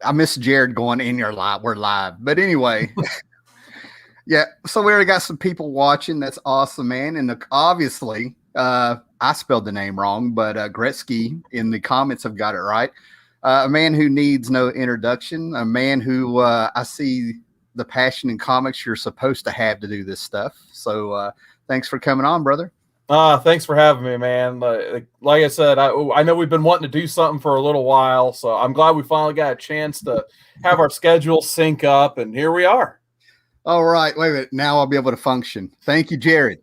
I miss Jared going in your live. We're live. But anyway, yeah. So we already got some people watching. That's awesome, man. And obviously, I spelled the name wrong, but Gretzky in the comments have got it right. A man who needs no introduction, a man who I see the passion in comics you're supposed to have to do this stuff. So thanks for coming on, brother. Thanks for having me, man. Like I said, I know we've been wanting to do something for a little while, so I'm glad we finally got a chance to have our schedule sync up, and here we are. All right, wait a minute. Now I'll be able to function. Thank you, Jared.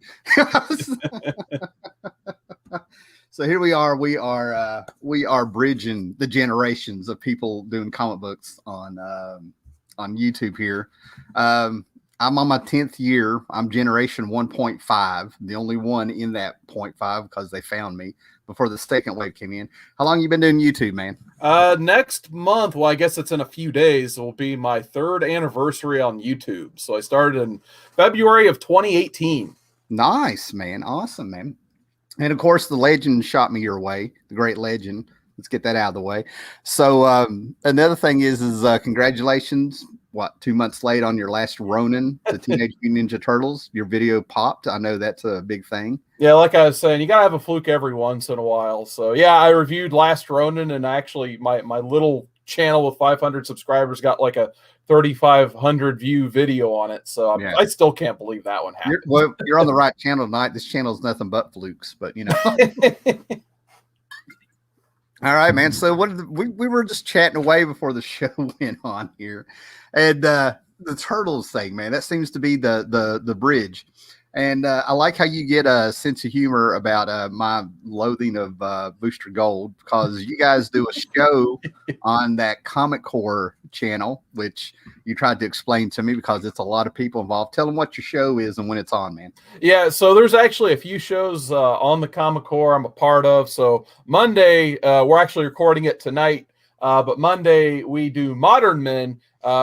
So here we are. We are bridging the generations of people doing comic books on YouTube here. I'm on my 10th year. I'm generation 1.5, the only one in that 0.5 because they found me before the second wave came in. How long you been doing YouTube, man? Next month, well, I guess it's in a few days, will be my 3rd anniversary on YouTube. So I started in February of 2018. Nice, man. Awesome, man. And of course, the legend shot me your way, the great legend. Let's get that out of the way. So another thing is congratulations. What, 2 months late on your last Ronin, the Teenage Mutant Ninja Turtles? Your video popped. I know that's a big thing. Yeah, like I was saying, you gotta have a fluke every once in a while. So yeah, I reviewed Last Ronin, and actually my little channel with 500 subscribers got like a 3,500 view video on it. So yeah. I still can't believe that one happened. You're on the right channel tonight. This channel is nothing but flukes, but you know. All right, man. So we were just chatting away before the show went on here, and the Turtles thing, man, that seems to be the bridge. And I like how you get a sense of humor about my loathing of Booster Gold, because you guys do a show on that Comic Core channel, which you tried to explain to me because it's a lot of people involved. Tell them what your show is and when it's on, man. Yeah, so there's actually a few shows on the Comic Core I'm a part of. So Monday, we're actually recording it tonight, but Monday we do Modern Men,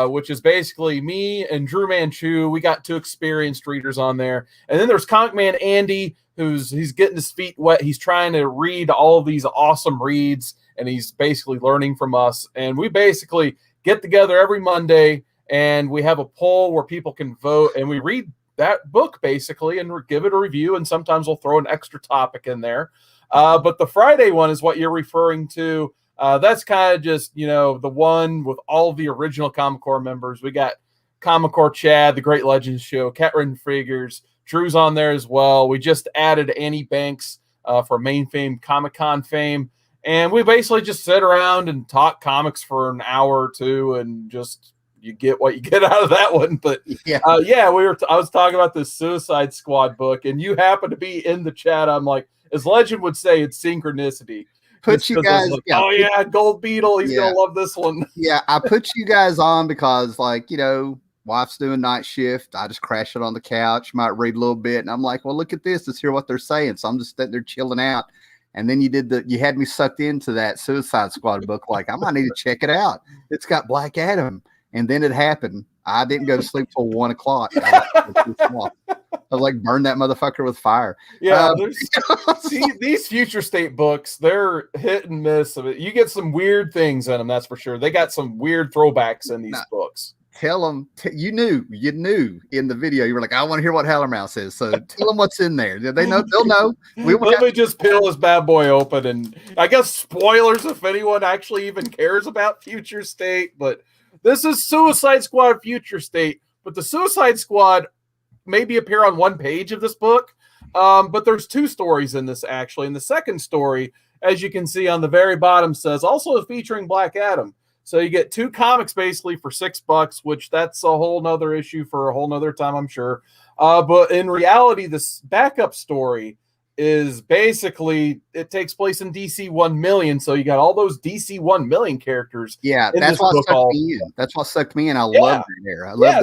which is basically me and Drew Manchu. We got 2 experienced readers on there. And then there's Comic Man Andy, he's getting his feet wet. He's trying to read all of these awesome reads, and he's basically learning from us. And we basically get together every Monday, and we have a poll where people can vote, and we read that book basically and give it a review, and sometimes we'll throw an extra topic in there. But the Friday one is what you're referring to. That's kind of just, you know, the one with all of the original Comic Core members. We got Comic Core Chad, the Great Legends Show, Cat Ridden Figures, Drew's on there as well. We just added Annie Banks for main fame, Comic-Con fame. And we basically just sit around and talk comics for an hour or two, and just you get what you get out of that one. But yeah, I was talking about this Suicide Squad book, and you happen to be in the chat. I'm like, as Legend would say, it's synchronicity. Put you guys, like, oh yeah, Gold Beetle, he's gonna love this one. Yeah, I put you guys on because, like, you know, wife's doing night shift. I just crash it on the couch, might read a little bit, and I'm like, well, look at this. Let's hear what they're saying. So I'm just sitting there chilling out. And then you had me sucked into that Suicide Squad book. Like, I might need to check it out. It's got Black Adam. And then it happened. I didn't go to sleep till 1 o'clock. I was like, burn that motherfucker with fire. Yeah, these Future State books, they're hit and miss. You get some weird things in them, that's for sure. They got some weird throwbacks in these books. Tell them, you knew in the video. You were like, I want to hear what Hallermouth says. So tell them what's in there. They know, they'll know. Let me just peel this bad boy open, and I guess spoilers if anyone actually even cares about Future State. But this is Suicide Squad Future State. But the Suicide Squad maybe appear on one page of this book. But there's 2 stories in this actually. And the second story, as you can see on the very bottom, says also featuring Black Adam. So you get 2 comics basically for $6, which that's a whole nother issue for a whole nother time, I'm sure. But in reality, this backup story is basically, it takes place in DC 1 million. So you got all those DC 1 million characters. Yeah, that's what sucked me in. That's what sucked me in. I love it there. I love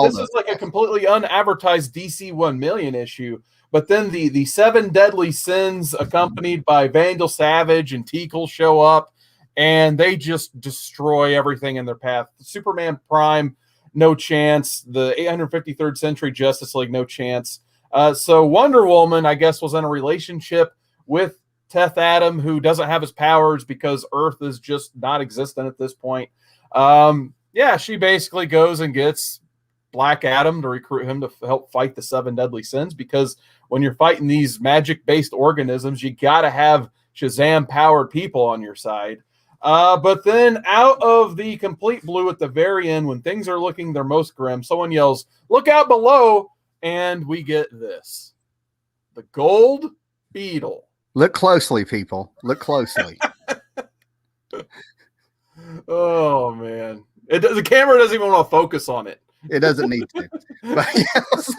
this is like a completely unadvertised DC 1 million issue. But then the 7 Deadly Sins, accompanied by Vandal Savage and Teakle, show up. And they just destroy everything in their path. Superman Prime, no chance. The 853rd Century Justice League, no chance. So Wonder Woman, I guess, was in a relationship with Teth Adam, who doesn't have his powers because Earth is just not existent at this point. Yeah, she basically goes and gets Black Adam to recruit him to help fight the 7 deadly sins, because when you're fighting these magic-based organisms, you got to have Shazam-powered people on your side. But then out of the complete blue at the very end, when things are looking their most grim, someone yells, "Look out below," and we get this. The Gold Beetle. Look closely, people. Look closely. Oh, man. The camera doesn't even want to focus on it. It doesn't need to. But yes.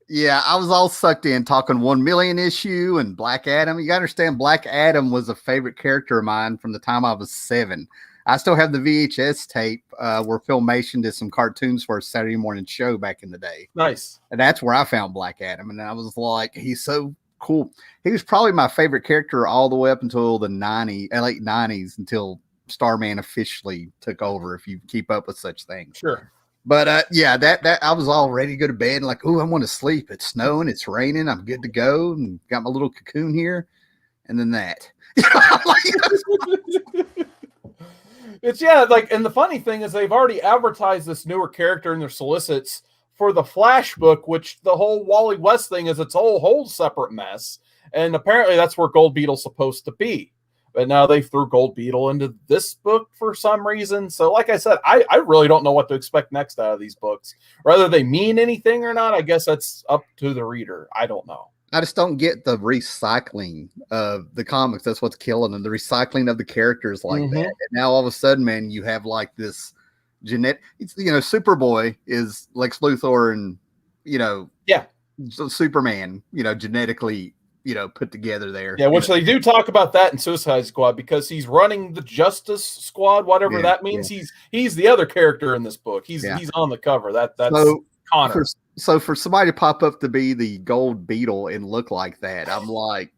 Yeah, I was all sucked in talking 1 million issue and Black Adam. You got to understand, Black Adam was a favorite character of mine from the time I was 7. I still have the VHS tape where Filmation did some cartoons for a Saturday morning show back in the day. Nice. And that's where I found Black Adam. And I was like, he's so cool. He was probably my favorite character all the way up until the late 90s, until Starman officially took over, if you keep up with such things. Sure. But yeah, that I was all ready to go to bed and like, oh, I want to sleep. It's snowing, it's raining, I'm good to go, and got my little cocoon here. And then that. It's like, and the funny thing is they've already advertised this newer character in their solicits for the Flash book, which the whole Wally West thing is its whole separate mess. And apparently that's where Gold Beetle's supposed to be. But now they threw Gold Beetle into this book for some reason. So like I said, I really don't know what to expect next out of these books. Whether they mean anything or not, I guess that's up to the reader. I don't know. I just don't get the recycling of the comics. That's what's killing them. The recycling of the characters like that. And now all of a sudden, man, you have like this genetic, Superboy is Lex Luthor and, Superman, genetically, put together there. Yeah, which they do talk about that in Suicide Squad, because he's running the Justice Squad, whatever that means. Yeah. He's the other character in this book. He's on the cover. That's Connor. So for somebody to pop up to be the Gold Beetle and look like that, I'm like,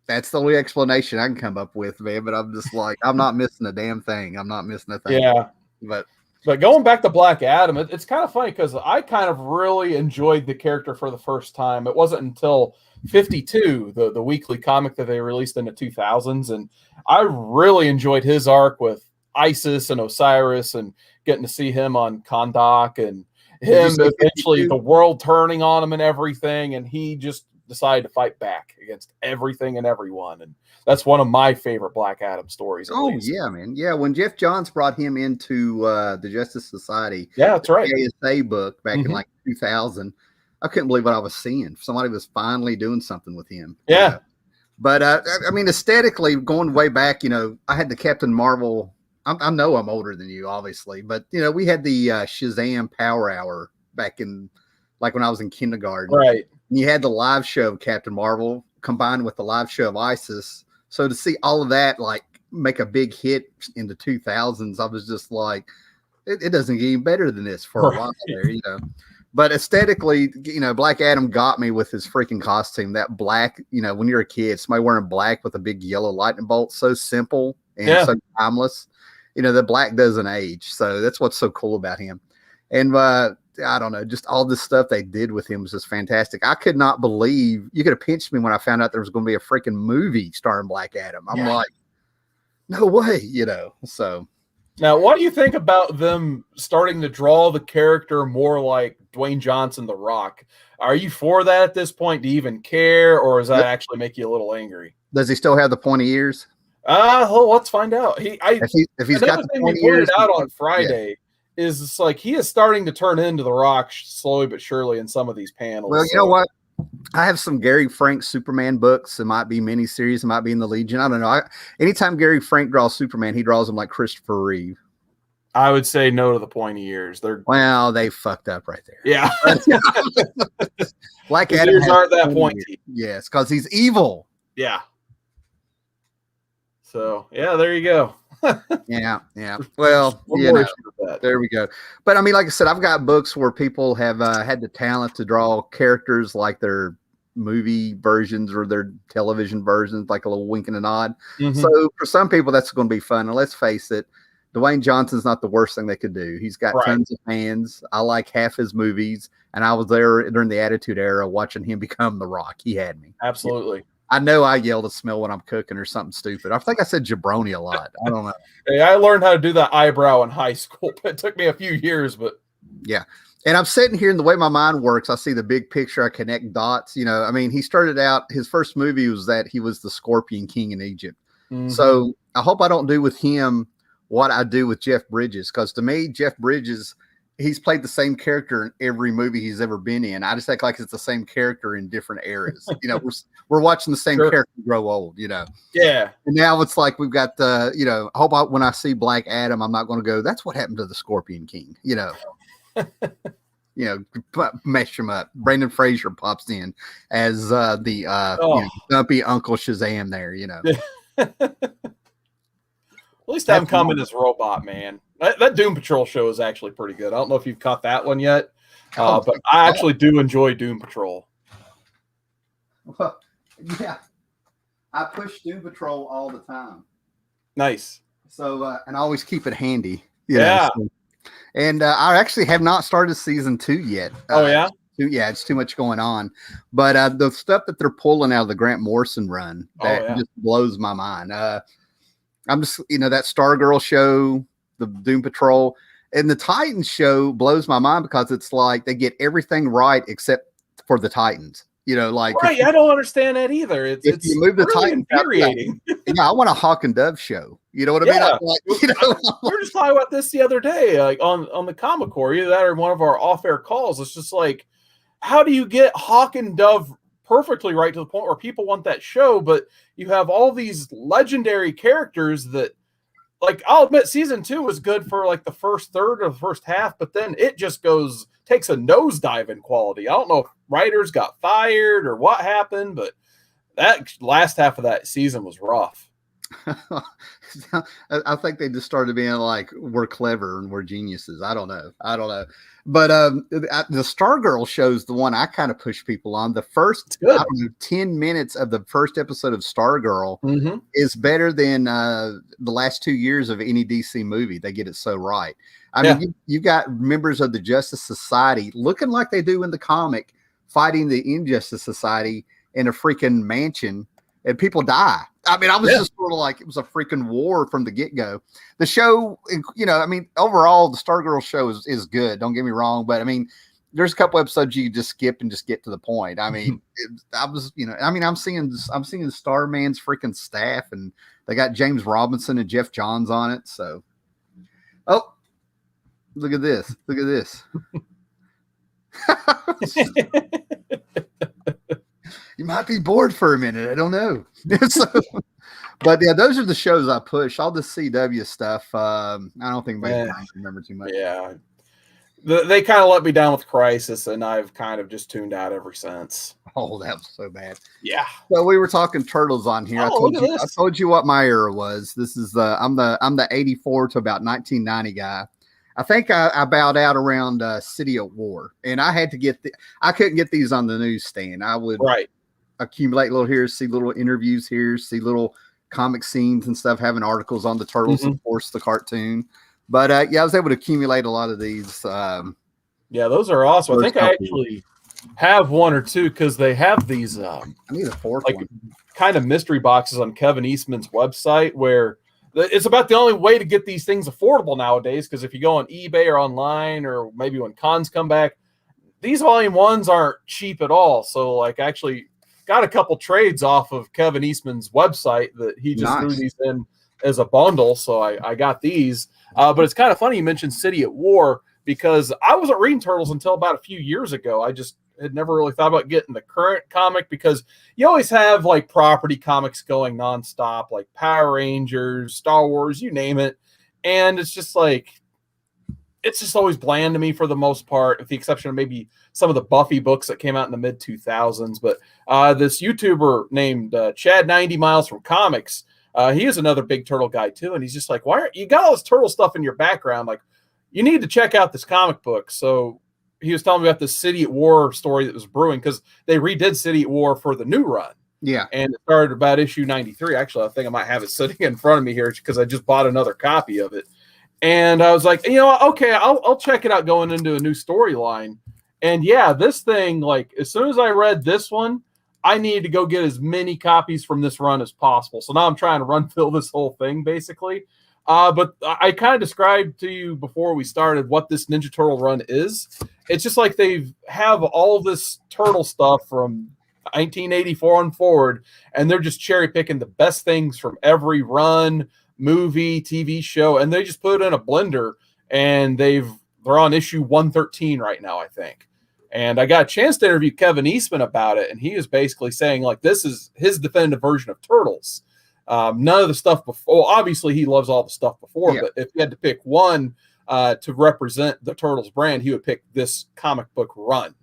that's the only explanation I can come up with, man. But I'm just like, I'm not missing a damn thing. I'm not missing a thing. Yeah. But going back to Black Adam, it's kind of funny because I kind of really enjoyed the character for the first time. It wasn't until 52, the weekly comic that they released in the 2000s, and I really enjoyed his arc with Isis and Osiris, and getting to see him on Kahndaq, and him eventually the world turning on him and everything, and he just decided to fight back against everything and everyone. And that's one of my favorite Black Adam stories. Oh, yeah, man. Yeah, when Jeff Johns brought him into the Justice Society, that's right, ASA book back in like 2000, I couldn't believe what I was seeing. Somebody was finally doing something with him. Yeah. But, I mean, aesthetically, going way back, I had the Captain Marvel. I know I'm older than you, obviously, but, we had the Shazam Power Hour back in, like when I was in kindergarten. Right. And you had the live show of Captain Marvel combined with the live show of Isis. So to see all of that, like, make a big hit in the 2000s, I was just like, it doesn't get any better than this for a while there, But aesthetically, Black Adam got me with his freaking costume. That black, when you're a kid, somebody wearing black with a big yellow lightning bolt, so simple and so timeless. The black doesn't age. So that's what's so cool about him. And I don't know, just all this stuff they did with him was just fantastic. I could not believe, you could have pinched me when I found out there was going to be a freaking movie starring Black Adam. I'm like, no way, so. Now, what do you think about them starting to draw the character more like Dwayne Johnson, The Rock? Are you for that at this point? Do you even care, or does that actually make you a little angry? Does he still have the pointy ears? Let's find out. If he's got the pointy ears, out on Friday is it's like he is starting to turn into The Rock slowly but surely in some of these panels. Well, you know what? I have some Gary Frank Superman books. It might be miniseries. It might be in the Legion. I don't know. Anytime Gary Frank draws Superman, he draws him like Christopher Reeve. I would say no to the pointy ears. Well, they fucked up right there. Yeah. Black His Adam ears aren't that pointy. Yes, because he's evil. Yeah. So, there you go. Yeah. Well, there we go. But I mean, like I said, I've got books where people have had the talent to draw characters like their movie versions or their television versions, like a little wink and a nod. So for some people, that's going to be fun. And let's face it, Dwayne Johnson's not the worst thing they could do. He's got tons of fans. I like half his movies, and I was there during the Attitude Era watching him become The Rock. He had me. Absolutely. I know I yell to smell when I'm cooking or something stupid. I think I said jabroni a lot. I don't know. Hey, I learned how to do that eyebrow in high school. It took me a few years, but yeah. And I'm sitting here, and the way my mind works, I see the big picture. I connect dots. You know, I mean, he started out, his first movie was that he was the Scorpion King in Egypt. Mm-hmm. So I hope I don't do with him what I do with Jeff Bridges, because to me, Jeff Bridges, he's played the same character in every movie he's ever been in. I just act like it's the same character in different eras. You know, we're watching the same character grow old, you know? Yeah. And now it's like, we've got you know, I hope when I see Black Adam, I'm not going to go, that's what happened to the Scorpion King, you know? You know, mesh him up. Brendan Fraser pops in as the you know, dumpy Uncle Shazam there, you know. At least have him come in as Robot Man. That Doom Patrol show is actually pretty good. I don't know if you've caught that one yet, but I actually do enjoy Doom Patrol. Well, yeah. I push Doom Patrol all the time. Nice. So, and I always keep it handy. Yeah. So, and I actually have not started season 2 yet. Oh, yeah? Yeah, it's too much going on. But the stuff that they're pulling out of the Grant Morrison run, that just blows my mind. I'm just, you know, that Stargirl show, the Doom Patrol, and the Titans show blows my mind because it's like they get everything right except for the Titans. You know, like right. I don't understand that either. It's you move the really Titans infuriating. I want a Hawk and Dove show. You know what I mean? Like, you know, we were just talking about this the other day, like on the Comic Core, either that or one of our off-air calls. It's just like, how do you get Hawk and Dove perfectly right to the point where people want that show, but you have all these legendary characters that, like, I'll admit season 2 was good for like the first third of the first half, but then it just takes a nosedive in quality. I don't know if writers got fired or what happened, but that last half of that season was rough. I think they just started being like, we're clever and we're geniuses. I don't know. But the Stargirl show's the one I kind of push people on. The first 10 minutes of the first episode of Stargirl is better than the last 2 years of any DC movie. They get it so right. I mean, you got members of the Justice Society looking like they do in the comic, fighting the Injustice Society in a freaking mansion, and people die. I mean, I was just sort of like, it was a freaking war from the get-go. The show, you know, I mean, overall, the Stargirl show is good. Don't get me wrong, but I mean, there's a couple episodes you can just skip and just get to the point. I mean, I'm seeing Starman's freaking staff, and they got James Robinson and Jeff Johns on it. So, look at this. Look at this. You might be bored for a minute. I don't know. But yeah, those are the shows I push. All the CW stuff. I don't think I remember too much. Yeah. They kind of let me down with Crisis, and I've kind of just tuned out ever since. Oh, that was so bad. Yeah. So we were talking Turtles on here. I told you what my era was. This is I'm the 84 to about 1990 guy. I think I bowed out around City at War, and I had to I couldn't get these on the newsstand. I would accumulate little here, see little interviews here, see little comic scenes and stuff, having articles on the Turtles, of course, the cartoon. But I was able to accumulate a lot of these. Those are awesome. I think I actually have one or two, because they have these I need a fourth one. Kind of mystery boxes on Kevin Eastman's website, where it's about the only way to get these things affordable nowadays, because if you go on eBay or online, or maybe when cons come back, these volume 1s aren't cheap at all. So like, actually got a couple trades off of Kevin Eastman's website that he just threw these in as a bundle. So I got these. But it's kind of funny you mentioned City at War, because I wasn't reading Turtles until about a few years ago. I just had never really thought about getting the current comic, because you always have like property comics going nonstop, like Power Rangers, Star Wars, you name it. And it's just like, it's just always bland to me for the most part, with the exception of maybe some of the Buffy books that came out in the mid 2000s. But this YouTuber named Chad 90 Miles from Comics, he is another big Turtle guy too. And he's just like, why aren't you got all this Turtle stuff in your background? Like, you need to check out this comic book. So he was telling me about the City at War story that was brewing, because they redid City at War for the new run. Yeah. And it started about issue 93. Actually, I think I might have it sitting in front of me here, because I just bought another copy of it. And I was like, okay, I'll check it out going into a new storyline. And yeah, this thing, like, as soon as I read this one, I need to go get as many copies from this run as possible. So now I'm trying to run fill this whole thing basically. But I kind of described to you before we started what this Ninja Turtle run is. It's just like they have all this turtle stuff from 1984 on forward, and they're just cherry picking the best things from every run, movie, TV show, and they just put it in a blender, and they're on issue 113 right now, I think. And I got a chance to interview Kevin Eastman about it, and he was basically saying like this is his definitive version of Turtles. None of the stuff before. Well, obviously, he loves all the stuff before, but if he had to pick one to represent the Turtles brand, he would pick this comic book run.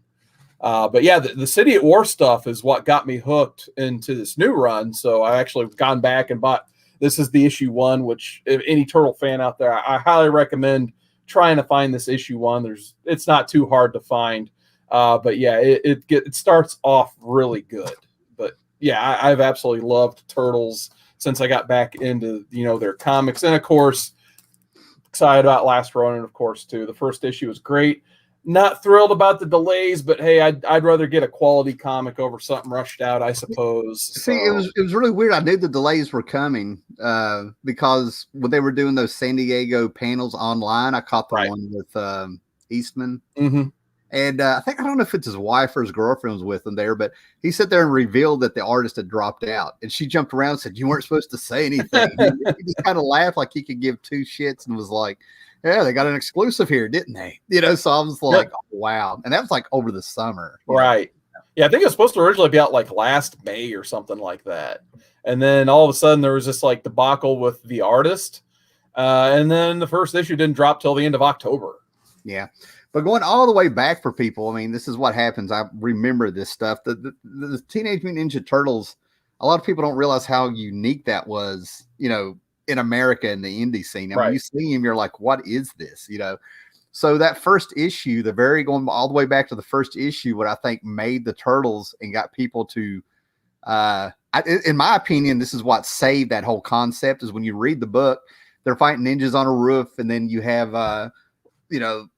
But yeah, the City at War stuff is what got me hooked into this new run. So I actually gone back and bought. This is the issue 1, which if any Turtle fan out there, I highly recommend trying to find this issue 1. It's not too hard to find. But yeah, it starts off really good. But yeah, I've absolutely loved Turtles since I got back into, their comics. And of course, excited about Last Ronin, of course, too. The first issue was great. Not thrilled about the delays, but hey, I'd rather get a quality comic over something rushed out, I suppose. See, it was really weird. I knew the delays were coming because when they were doing those San Diego panels online, I caught the one with Eastman. Mm-hmm. And I don't know if it's his wife or his girlfriend was with him there, but he sat there and revealed that the artist had dropped out. And she jumped around and said, "You weren't supposed to say anything." He just kind of laughed like he could give two shits and was like, "Yeah, they got an exclusive here, didn't they?" So I was like, oh, wow. And that was like over the summer. Right. Yeah, I think it was supposed to originally be out like last May or something like that. And then all of a sudden there was this like debacle with the artist. And then the first issue didn't drop till the end of October. Yeah. But going all the way back for people, I mean, this is what happens. I remember this stuff. The Teenage Mutant Ninja Turtles, a lot of people don't realize how unique that was, in America in the indie scene. I mean, you see him, you're like, what is this? So that first issue, going all the way back to the first issue, what I think made the Turtles and got people to, in my opinion, this is what saved that whole concept is when you read the book, they're fighting ninjas on a roof, and then you have,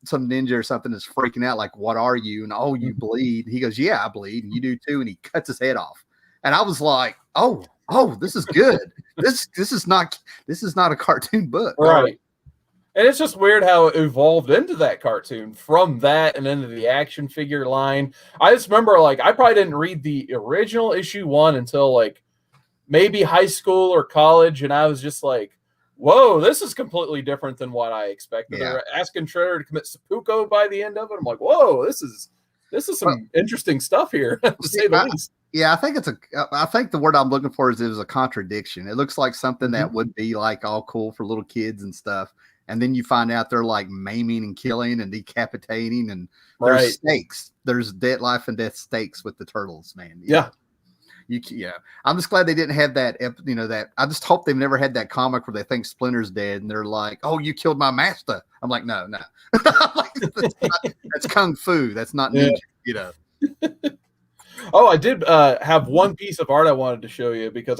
some ninja or something is freaking out, like, what are you? And, oh, you bleed. He goes, yeah, I bleed. And you do too. And he cuts his head off. And I was like, oh, this is good. This is not a cartoon book. Right. And it's just weird how it evolved into that cartoon from that and into the action figure line. I just remember, like, I probably didn't read the original issue 1 until like maybe high school or college. And I was just like, whoa, this is completely different than what I expected. Yeah. They're asking Shredder to commit seppuku by the end of it. I'm like, whoa, this is some interesting stuff here, to say the least. Yeah, I think the word I'm looking for is it was a contradiction. It looks like something that would be like all cool for little kids and stuff. And then you find out they're like maiming and killing and decapitating, and there's stakes. There's life and death stakes with the Turtles, man. Yeah. I'm just glad they didn't have that. That I just hope they've never had that comic where they think Splinter's dead and they're like, "Oh, you killed my master." I'm like, no. That's kung fu. That's not ninja. Oh, I did have one piece of art I wanted to show you because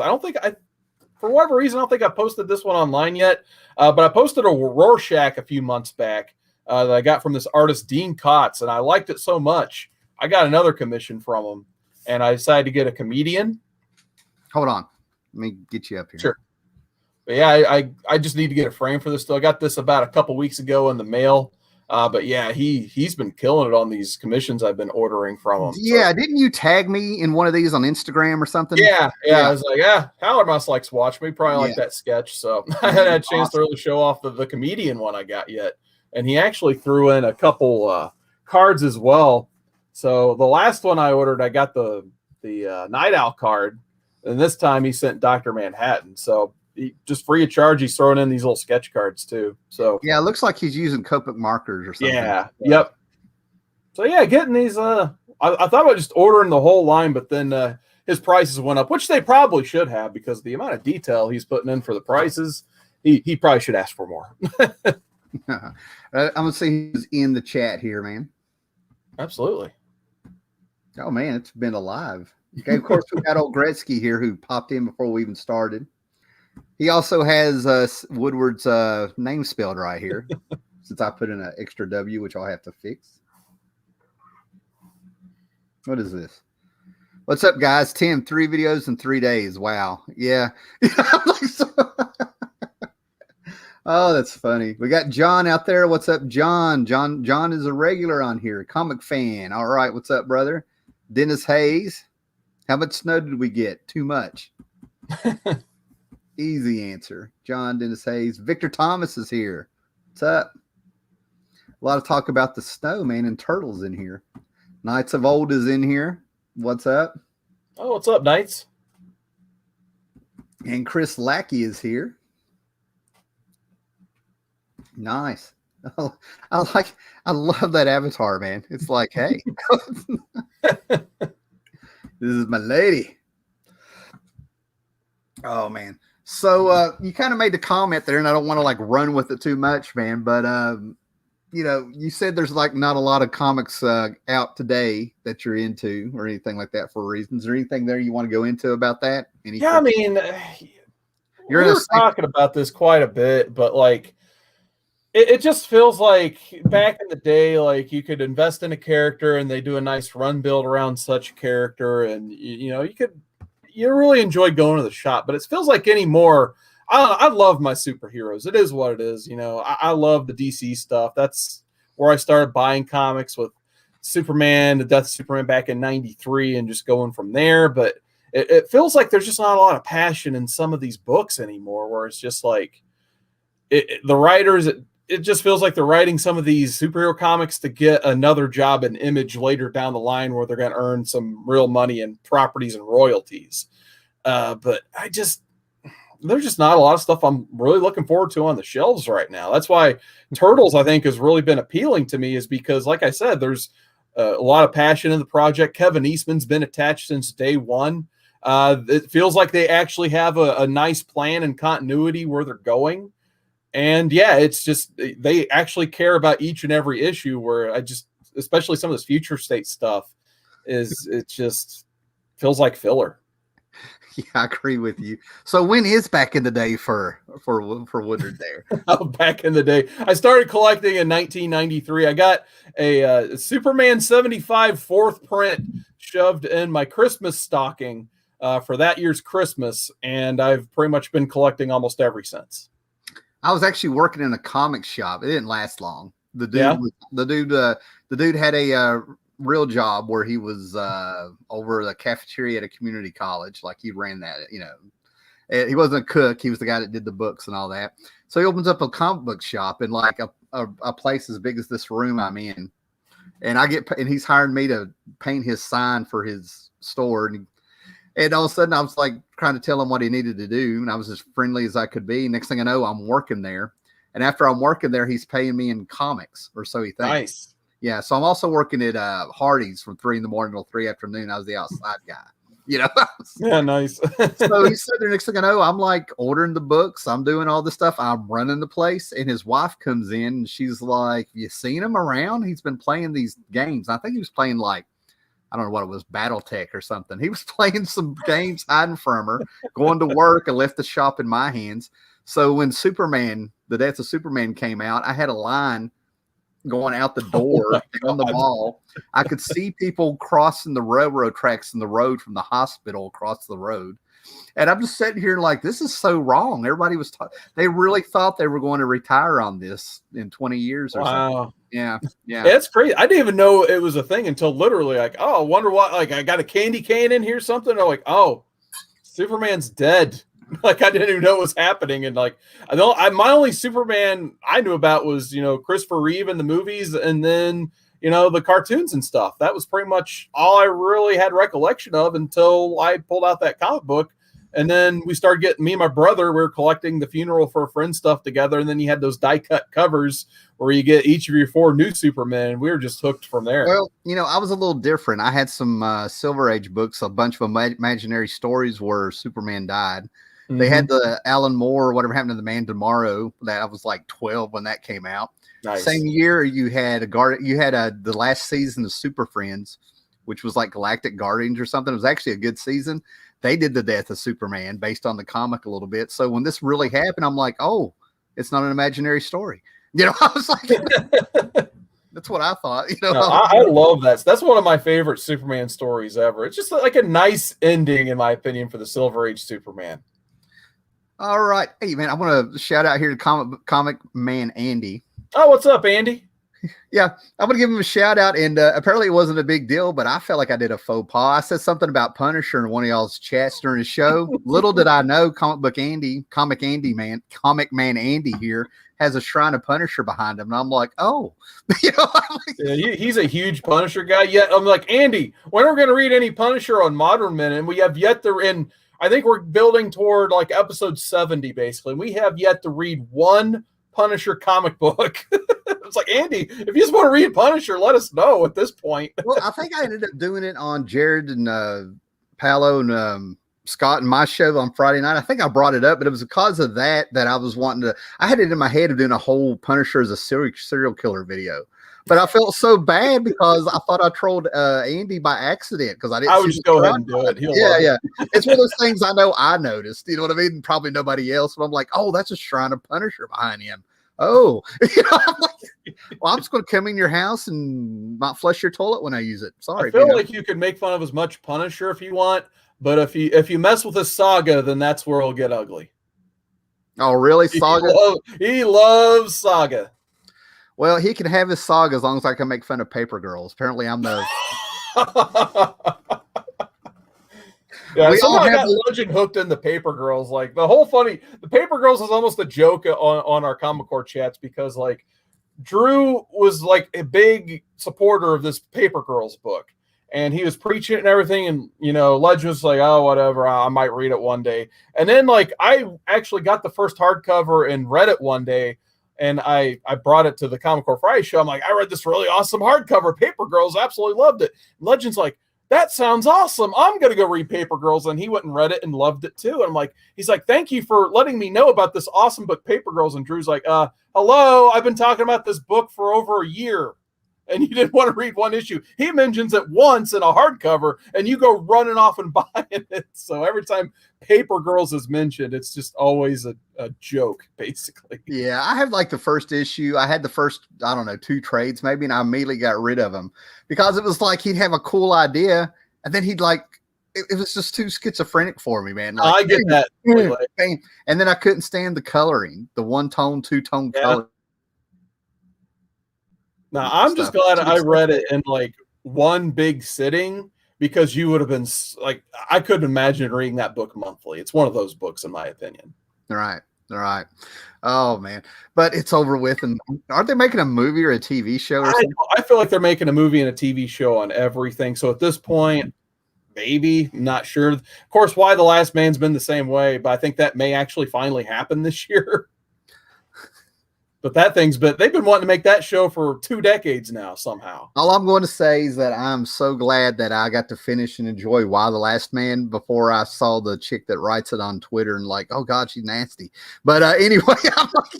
for whatever reason, I don't think I posted this one online yet. But I posted a Rorschach a few months back that I got from this artist Dean Kotz, and I liked it so much I got another commission from him. And I decided to get a comedian. Hold on. Let me get you up here. Sure. But yeah, I just need to get a frame for this still. I got this about a couple weeks ago in the mail. But yeah, he's been killing it on these commissions I've been ordering from him. Yeah, so. Didn't you tag me in one of these on Instagram or something? Yeah. I was like, Howler must likes Watch Me. Probably like that sketch. So I hadn't had a chance to really show off the comedian one I got yet. And he actually threw in a couple cards as well. So the last one I ordered, I got the Night Owl card, and this time he sent Dr. Manhattan. So he just free of charge, he's throwing in these little sketch cards too. So yeah, it looks like he's using Copic markers or something. Yeah, yep. So yeah, getting these. I thought about just ordering the whole line, but then his prices went up, which they probably should have because the amount of detail he's putting in for the prices, he probably should ask for more. I'm gonna see who's in the chat here, man. Absolutely. Oh man, it's been alive. Okay, of course we got old Gretzky here who popped in before we even started. He also has Woodward's name spelled right here, since I put in an extra W, which I'll have to fix. What is this? What's up, guys? Tim, 3 videos in 3 days. Wow. Yeah. Oh, that's funny. We got John out there. What's up, John? John is a regular on here. Comic fan. All right. What's up, brother? Dennis Hayes. How much snow did we get? Too much. Easy answer. John, Dennis Hayes. Victor Thomas is here. What's up? A lot of talk about the snow, man, and turtles in here. Knights of Old is in here. What's up? Oh, what's up, Knights? And Chris Lackey is here. Nice. Oh, I love that avatar, man. It's like, hey, this is my lady. Oh, man. So you kind of made the comment there, and I don't want to like run with it too much, man, but you know, you said there's like not a lot of comics out today that you're into or anything like that for reasons. Is there anything there you want to go into about that? Yeah, I mean, we were talking about this quite a bit, but like, it just feels like back in the day, like you could invest in a character and they do a nice run build around such a character, and you know, you really enjoy going to the shop. But it feels like anymore. I love my superheroes. It is what it is. You know, I love the DC stuff. That's where I started buying comics with Superman, the Death of Superman back in '93, and just going from there. But it feels like there's just not a lot of passion in some of these books anymore, where it's just like the writers. It just feels like they're writing some of these superhero comics to get another job in Image later down the line where they're going to earn some real money and properties and royalties. But there's just not a lot of stuff I'm really looking forward to on the shelves right now. That's why Turtles, I think, has really been appealing to me, is because, like I said, there's a lot of passion in the project. Kevin Eastman's been attached since day one. It feels like they actually have a nice plan and continuity where they're going. And yeah, it's just, they actually care about each and every issue, where especially some of this future state stuff it just feels like filler. Yeah, I agree with you. So when is back in the day for Woodard there? Oh, back in the day, I started collecting in 1993. I got a Superman 75 4th print shoved in my Christmas stocking for that year's Christmas, and I've pretty much been collecting almost ever since. I was actually working in a comic shop. It didn't last long. The dude had a real job where he was over the cafeteria at a community college. Like, he ran that, you know. He wasn't a cook. He was the guy that did the books and all that. So he opens up a comic book shop in like a place as big as this room I'm in. And he's hired me to paint his sign for his store. And all of a sudden, I was like trying to tell him what he needed to do. And I was as friendly as I could be. Next thing I know, I'm working there. And after I'm working there, he's paying me in comics, or so he thinks. Nice. Yeah. So I'm also working at Hardee's from 3 a.m. till 3 p.m. I was the outside guy, you know? Yeah, nice. So he said there, next thing I know, I'm like ordering the books. I'm doing all this stuff. I'm running the place. And his wife comes in and she's like, you seen him around? He's been playing these games. I think he was playing like, I don't know what it was, Battletech or something. He was playing some games, hiding from her, going to work, and left the shop in my hands. So when Superman, the Death of Superman came out, I had a line going out the door on the mall. I could see people crossing the railroad tracks in the road from the hospital across the road. And I'm just sitting here like, this is so wrong. Everybody was they really thought they were going to retire on this in 20 years or something. Yeah. It's crazy. I didn't even know it was a thing until literally like, oh, I wonder what, like, I got a candy cane in here, something. I'm like, oh, Superman's dead. Like, I didn't even know what was happening. And like, my only Superman I knew about was, you know, Christopher Reeve in the movies, and then, you know, the cartoons and stuff. That was pretty much all I really had recollection of until I pulled out that comic book. And then we started getting, me and my brother, we were collecting the funeral for a friend stuff together. And then you had those die cut covers where you get each of your 4 new Supermen. And we were just hooked from there. Well, you know, I was a little different. I had some Silver Age books, a bunch of imaginary stories where Superman died. Mm-hmm. They had the Alan Moore, Whatever Happened to the Man Tomorrow, that I was like 12 when that came out. Nice. Same year, you had the last season of Super Friends, which was like Galactic Guardians or something. It was actually a good season. They did the Death of Superman based on the comic a little bit. So when this really happened, I'm like, oh, it's not an imaginary story. You know, I was like, That's what I thought. No, I love that. That's one of my favorite Superman stories ever. It's just like a nice ending, in my opinion, for the Silver Age Superman. All right. Hey, man, I want to shout out here to comic man Andy. Oh, what's up, Andy? Yeah, I'm going to give him a shout out. And apparently it wasn't a big deal, but I felt like I did a faux pas. I said something about Punisher in one of y'all's chats during the show. Little did I know, comic man Andy here has a shrine of Punisher behind him. And I'm like, oh, yeah, he's a huge Punisher guy. Yet I'm like, Andy, when are we going to read any Punisher on Modern Men? And we have yet to, and I think we're building toward like episode 70, basically. And we have yet to read one Punisher comic book. It's like, Andy, if you just want to read Punisher, let us know at this point. Well, I think I ended up doing it on Jared and Paolo and Scott and my show on Friday night. I think I brought it up, but it was because of that I was wanting to. I had it in my head of doing a whole Punisher as a serial killer video, but I felt so bad because I thought I trolled Andy by accident because I didn't. I would just go ahead and do it. Yeah. It's one of those things I know I noticed. You know what I mean? Probably nobody else, but I'm like, oh, that's a shrine of Punisher behind him. Oh, I'm like, well, I'm just going to come in your house and not flush your toilet when I use it. Sorry. I feel like you can make fun of as much Punisher if you want, but if you mess with his Saga, then that's where it'll get ugly. Oh, really? Saga? He loves Saga. Well, he can have his Saga as long as I can make fun of Paper Girls. Apparently, I'm the. Yeah, somehow I got Legend hooked in the Paper Girls. Like the Paper Girls is almost a joke on our Comic Core chats because like Drew was like a big supporter of this Paper Girls book, and he was preaching it and everything. And Legend was like, oh, whatever, I might read it one day. And then like I actually got the first hardcover and read it one day, and I brought it to the Comic Core Friday show. I'm like, I read this really awesome hardcover, Paper Girls, absolutely loved it. And Legend's like, that sounds awesome. I'm going to go read Paper Girls. And he went and read it and loved it too. And I'm like, he's like, thank you for letting me know about this awesome book, Paper Girls. And Drew's like, hello, I've been talking about this book for over a year. And you didn't want to read one issue. He mentions it once in a hardcover and you go running off and buying it. So every time Paper Girls is mentioned, it's just always a joke, basically. Yeah, I had like the first issue. I had the first, I don't know, 2 trades maybe, and I immediately got rid of them because it was like he'd have a cool idea and then he'd like, it was just too schizophrenic for me, man. Like, I get that. And then I couldn't stand the coloring, the 1-tone, 2-tone color. Now, I'm just glad I read it in like one big sitting because you would have been like, I couldn't imagine reading that book monthly. It's one of those books, in my opinion. All right. Oh, man. But it's over with. And aren't they making a movie or a TV show or something? I feel like they're making a movie and a TV show on everything. So at this point, maybe, not sure. Of course, Why the Last Man's been the same way, but I think that may actually finally happen this year. But they've been wanting to make that show for 2 decades now somehow. All I'm going to say is that I'm so glad that I got to finish and enjoy Why the Last Man before I saw the chick that writes it on Twitter and like, oh God, she's nasty. But anyway, I'm like,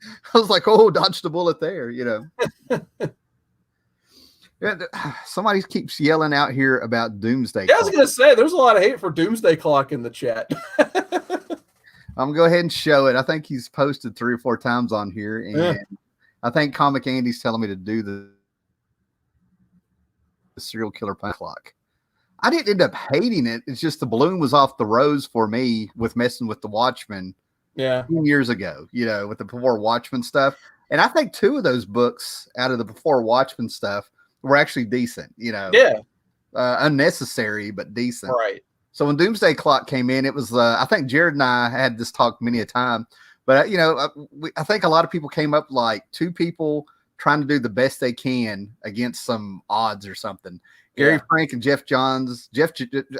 I was like, oh, dodged the bullet there, Somebody keeps yelling out here about Doomsday Clock. I was going to say, there's a lot of hate for Doomsday Clock in the chat. I'm going to go ahead and show it. I think he's posted 3 or 4 times on here. And I think Comic Andy's telling me to do the serial killer clock. I didn't end up hating it. It's just the balloon was off the rose for me with messing with the Watchmen. Yeah. 2 years ago, with the Before Watchmen stuff. And I think 2 of those books out of the Before Watchmen stuff were actually decent, Yeah. Unnecessary, but decent. Right. So when Doomsday Clock came in, it was, I think Jared and I had this talk many a time, but I think a lot of people came up like 2 people trying to do the best they can against some odds or something. Gary Frank and Jeff Johns.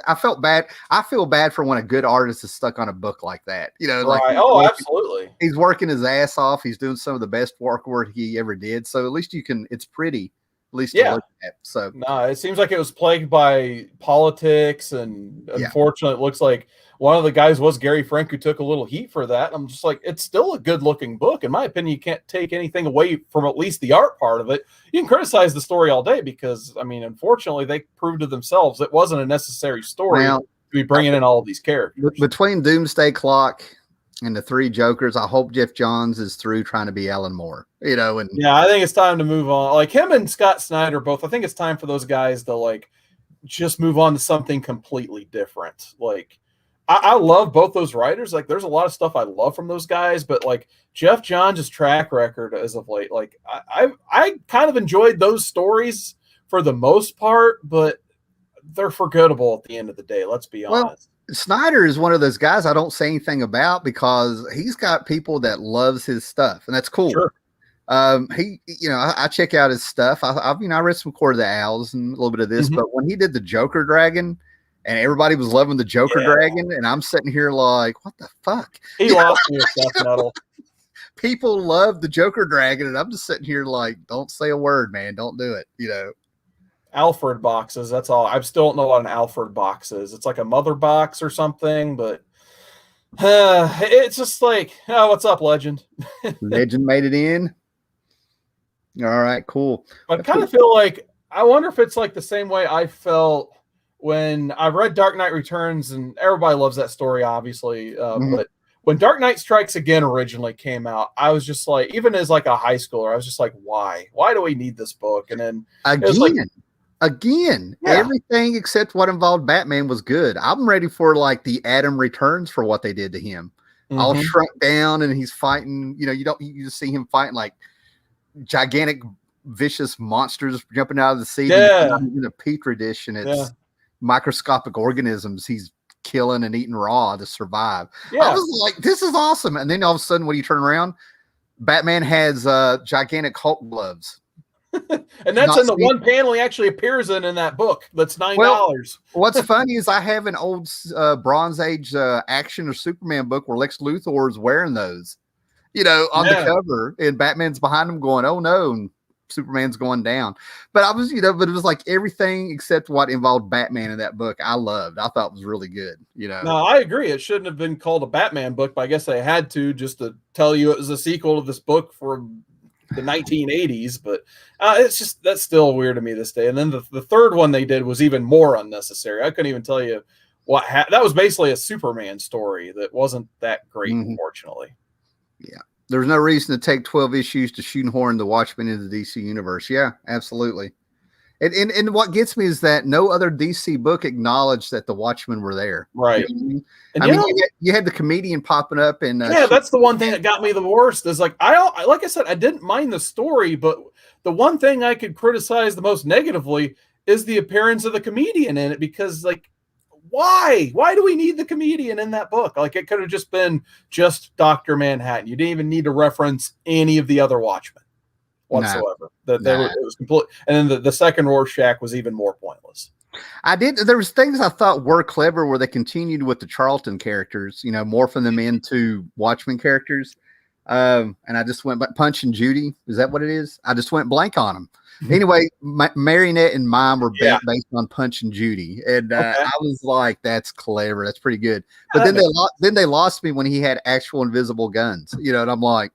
I felt bad. I feel bad for when a good artist is stuck on a book like that. Right. Oh, absolutely. He's working his ass off. He's doing some of the best work he ever did. So at least it's pretty. At least to look at. So no, it seems like it was plagued by politics, and unfortunately, it looks like one of the guys was Gary Frank, who took a little heat for that. I'm just like, it's still a good-looking book, in my opinion. You can't take anything away from at least the art part of it. You can criticize the story all day because, I mean, unfortunately, they proved to themselves it wasn't a necessary story to be bringing in all of these characters. Between Doomsday Clock and the three Jokers. I hope Jeff Johns is through trying to be Alan Moore, you know. And yeah, I think it's time to move on. Like him and Scott Snyder both. I think it's time for those guys to like just move on to something completely different. Like I love both those writers. Like there's a lot of stuff I love from those guys, but like Jeff Johns' track record as of late, like I kind of enjoyed those stories for the most part, but they're forgettable at the end of the day. Let's be honest. Snyder is one of those guys I don't say anything about because he's got people that loves his stuff, and that's cool. Sure. He, you know, I check out his stuff. I read some Court of the Owls and a little bit of this, but when he did the Joker Dragon, and everybody was loving the Joker Dragon, and I'm sitting here like, what the fuck? He lost me with Death Metal. People love the Joker Dragon, and I'm just sitting here like, don't say a word, man. Don't do it. You know. Alfred boxes. That's all. I still don't know what an Alfred box is. It's like a mother box or something, but it's just like, oh, what's up, Legend? Legend made it in. All right, cool. I kind of feel like, I wonder if it's like the same way I felt when I read Dark Knight Returns, and everybody loves that story, obviously. But when Dark Knight Strikes Again originally came out, I was just like, even as like a high schooler, I was just like, why? Why do we need this book? And then Again, everything except what involved Batman was good. I'm ready for like the Atom Returns for what they did to him. All shrunk down, and he's fighting. You know, you just see him fighting like gigantic, vicious monsters jumping out of the sea. Yeah, in a petri dish, and it's microscopic organisms he's killing and eating raw to survive. Yeah. I was like, this is awesome. And then all of a sudden, when you turn around, Batman has gigantic Hulk gloves. And that's in the one panel he actually appears in that book. That's $9. Well, what's funny is I have an old Bronze Age action or Superman book where Lex Luthor is wearing those, you know, on the cover, and Batman's behind him going, "Oh no," and Superman's going down. But I was, you know, but it was like everything except what involved Batman in that book I loved. I thought it was really good, you know. No, I agree. It shouldn't have been called a Batman book, but I guess they had to, just to tell you it was a sequel to this book from the 1980s. But it's just, that's still weird to me this day. And then the third one they did was even more unnecessary. I couldn't even tell you what that was. Basically a Superman story that wasn't that great, unfortunately. Yeah. There's no reason to take 12 issues to shoehorn the Watchmen into the DC universe. Yeah, absolutely. And what gets me is that no other DC book acknowledged that the Watchmen were there. Right. You know what I mean? You had the comedian popping up, and that's the one thing that got me the worst. Is like like I said, I didn't mind the story, but the one thing I could criticize the most negatively is the appearance of the comedian in it, because like, why do we need the comedian in that book? Like, it could have just been just Dr. Manhattan. You didn't even need to reference any of the other Watchmen whatsoever. It was complete. And then the second Rorschach was even more pointless. There was things I thought were clever where they continued with the Charlton characters, you know, morphing them into Watchmen characters. And I just went, but Punch and Judy, is that what it is? I just went blank on them. Anyway, Marionette and Mime were based on Punch and Judy, and I was like, "That's clever. That's pretty good." But then they lost me when he had actual invisible guns, you know, and I'm like,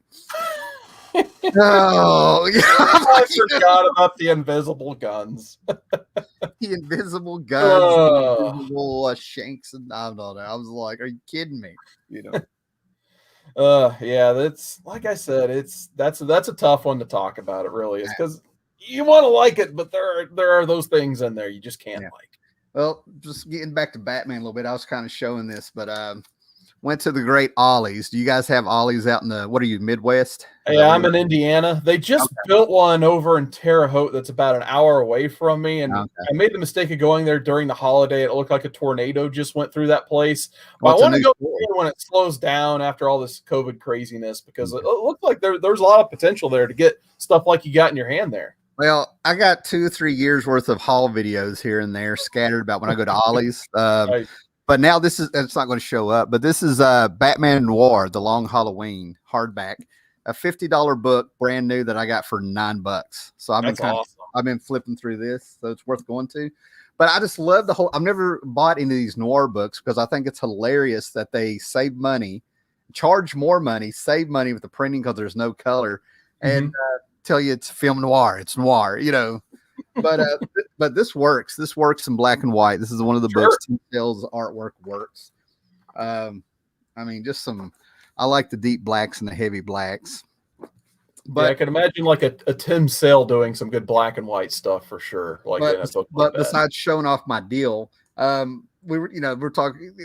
"Oh, I forgot about the invisible guns." The invisible guns, the invisible shanks, and I don't know. I was like, "Are you kidding me?" You know. Yeah, that's, like I said, that's a tough one to talk about. It really is, because you want to like it, but there are those things in there you just can't like. Well, just getting back to Batman a little bit, I was kind of showing this, but went to the great Ollie's. Do you guys have Ollie's out in the, what are you, Midwest? Yeah, I'm in Indiana. They just built one over in Terre Haute that's about an hour away from me, and I made the mistake of going there during the holiday. It looked like a tornado just went through that place. But I want to go when it slows down after all this COVID craziness, because it looked like there's a lot of potential there to get stuff like you got in your hand there. Well, I got 2 or 3 years worth of haul videos here and there scattered about when I go to Ollie's. Right. But now it's not going to show up. But this is Batman Noir, The Long Halloween hardback, a $50 book, brand new, that I got for $9. So I've been flipping through this, so it's worth going to. But I just love the whole. I've never bought any of these noir books because I think it's hilarious that they save money, charge more money, save money with the printing because there's no color, and tell you it's film noir. It's noir, you know. But this works. This works in black and white. This is one of the books. Details, artwork works. I mean, just some I like the deep blacks and the heavy blacks. But yeah, I can imagine like a Tim Sale doing some good black and white stuff for sure. Like in a book like that. Besides showing off my deal, we're talking.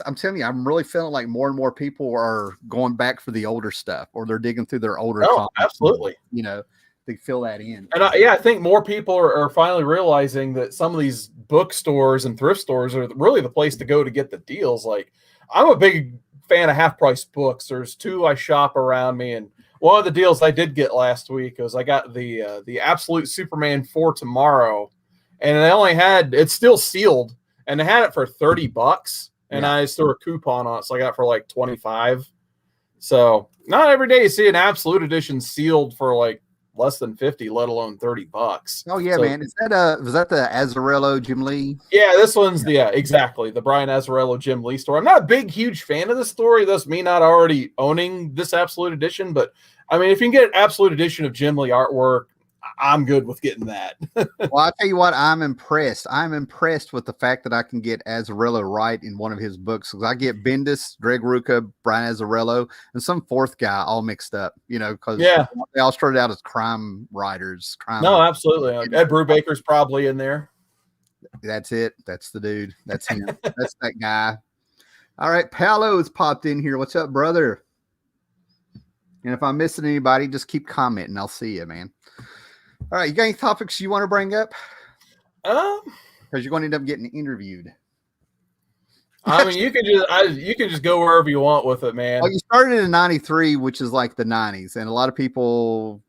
I'm telling you, I'm really feeling like more and more people are going back for the older stuff, or they're digging through their older. Oh, absolutely. They fill that in. And I think more people are finally realizing that some of these bookstores and thrift stores are really the place to go to get the deals. Like, I'm a big fan of half price books. There's 2 I shop around me, and one of the deals I did get last week was I got the Absolute Superman 4 Tomorrow, and it's still sealed, and they had it for $30, and I just threw a coupon on it, so I got it for like 25. So not every day you see an Absolute Edition sealed for like less than 50, let alone $30. Oh yeah, man. Was that the Azzarello Jim Lee? Yeah, this one's exactly the Brian Azzarello Jim Lee story. I'm not a big, huge fan of the story. That's me not already owning this Absolute Edition, but I mean, if you can get an Absolute Edition of Jim Lee artwork, I'm good with getting that. Well, I tell you what, I'm impressed. I'm impressed with the fact that I can get Azzarello right in one of his books, because I get Bendis, Greg Rucka, Brian Azzarello, and some fourth guy all mixed up. Because they all started out as crime writers. No, absolutely. Ed Brubaker's probably in there. That's it. That's the dude. That's him. That's that guy. All right, Paolo's popped in here. What's up, brother? And if I'm missing anybody, just keep commenting. I'll see you, man. All right, you got any topics you want to bring up? Because you're going to end up getting interviewed. I mean, you can just go wherever you want with it, man. Well, you started in '93, which is like the '90s, and a lot of people,